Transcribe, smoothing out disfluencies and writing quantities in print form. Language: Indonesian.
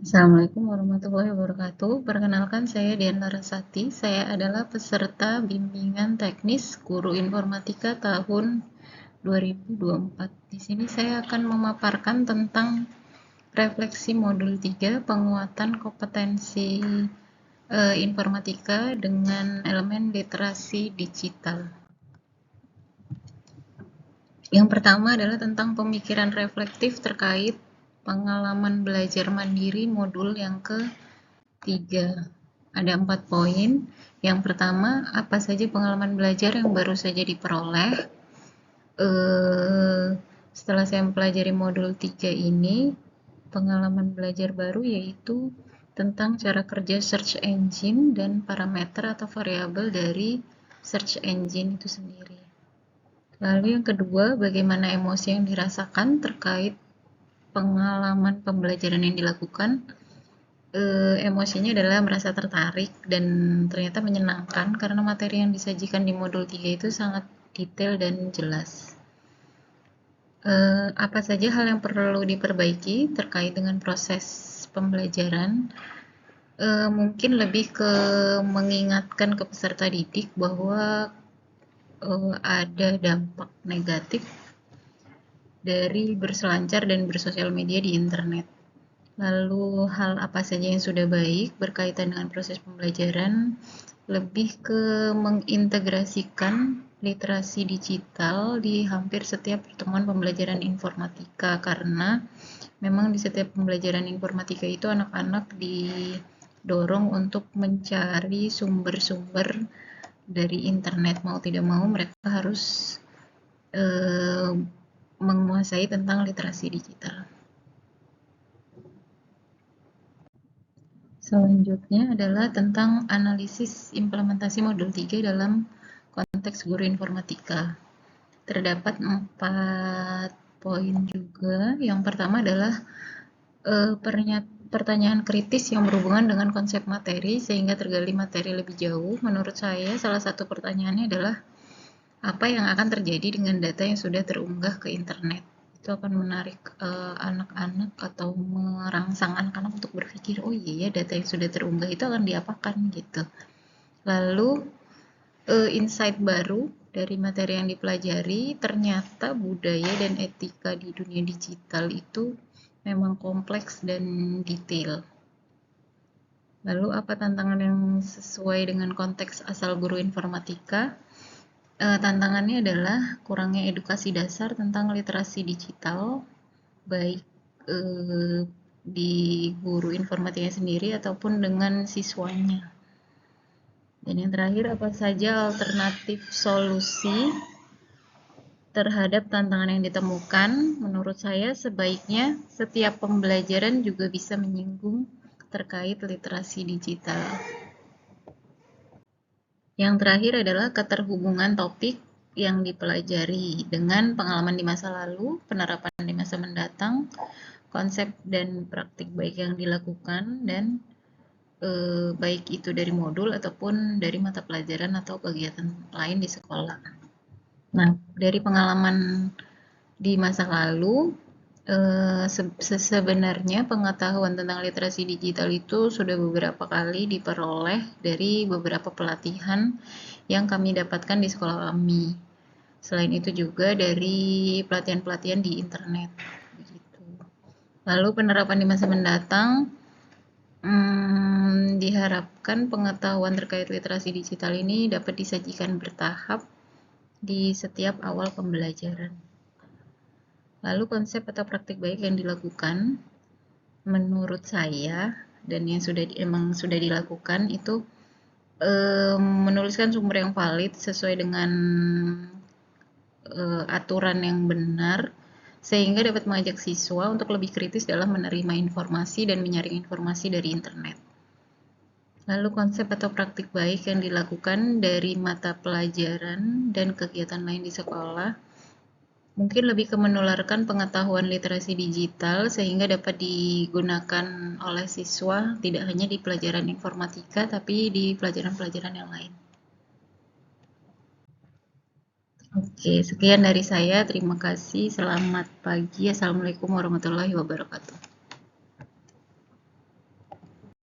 Assalamualaikum warahmatullahi wabarakatuh. Perkenalkan, saya Dian Larasati. Saya adalah peserta bimbingan teknis guru informatika tahun 2024. Di sini saya akan memaparkan tentang refleksi modul 3, penguatan kompetensi informatika dengan elemen literasi digital. Yang pertama adalah tentang pemikiran reflektif terkait pengalaman belajar mandiri modul yang ketiga. Ada 4 poin. Yang pertama, apa saja pengalaman belajar yang baru saja diperoleh? Setelah saya mempelajari modul 3 ini, pengalaman belajar baru yaitu tentang cara kerja search engine dan parameter atau variabel dari search engine itu sendiri. Lalu yang kedua, bagaimana emosi yang dirasakan terkait pengalaman pembelajaran yang dilakukan. Emosinya adalah merasa tertarik dan ternyata menyenangkan karena materi yang disajikan di modul 3 itu sangat detail dan jelas. Apa saja hal yang perlu diperbaiki terkait dengan proses pembelajaran? Mungkin lebih ke mengingatkan ke peserta didik bahwa ada dampak negatif dari berselancar dan bersosial media di internet. Lalu hal apa saja yang sudah baik berkaitan dengan proses pembelajaran, lebih ke mengintegrasikan literasi digital di hampir setiap pertemuan pembelajaran informatika, karena memang di setiap pembelajaran informatika itu anak-anak didorong untuk mencari sumber-sumber dari internet. Mau tidak mau mereka harus menguasai tentang literasi digital. Selanjutnya adalah tentang analisis implementasi modul 3 dalam konteks guru informatika. Terdapat 4 poin juga. Yang pertama adalah pertanyaan kritis yang berhubungan dengan konsep materi sehingga tergali materi lebih jauh. Menurut saya, salah satu pertanyaannya adalah apa yang akan terjadi dengan data yang sudah terunggah ke internet. Itu akan menarik anak-anak atau merangsang anak-anak untuk berpikir, oh iya ya, data yang sudah terunggah itu akan diapakan gitu. Lalu insight baru dari materi yang dipelajari, ternyata budaya dan etika di dunia digital itu memang kompleks dan detail. Lalu apa tantangan yang sesuai dengan konteks asal guru informatika? Tantangannya adalah kurangnya edukasi dasar tentang literasi digital, baik di guru informatika sendiri ataupun dengan siswanya. Dan yang terakhir, apa saja alternatif solusi terhadap tantangan yang ditemukan? Menurut saya, sebaiknya setiap pembelajaran juga bisa menyinggung terkait literasi digital. Yang terakhir adalah keterhubungan topik yang dipelajari dengan pengalaman di masa lalu, penerapan di masa mendatang, konsep dan praktik baik yang dilakukan, dan baik itu dari modul ataupun dari mata pelajaran atau kegiatan lain di sekolah. Nah, dari pengalaman di masa lalu, sebenarnya pengetahuan tentang literasi digital itu sudah beberapa kali diperoleh dari beberapa pelatihan yang kami dapatkan di sekolah kami. Selain itu juga dari pelatihan-pelatihan di internet. Begitu. Lalu penerapan di masa mendatang, diharapkan pengetahuan terkait literasi digital ini dapat disajikan bertahap di setiap awal pembelajaran. Lalu konsep atau praktik baik yang dilakukan, menurut saya dan yang emang sudah dilakukan itu menuliskan sumber yang valid sesuai dengan aturan yang benar, sehingga dapat mengajak siswa untuk lebih kritis dalam menerima informasi dan menyaring informasi dari internet. Lalu konsep atau praktik baik yang dilakukan dari mata pelajaran dan kegiatan lain di sekolah, mungkin lebih ke menularkan pengetahuan literasi digital sehingga dapat digunakan oleh siswa tidak hanya di pelajaran informatika tapi di pelajaran-pelajaran yang lain. Oke, sekian dari saya. Terima kasih. Selamat pagi. Assalamualaikum warahmatullahi wabarakatuh.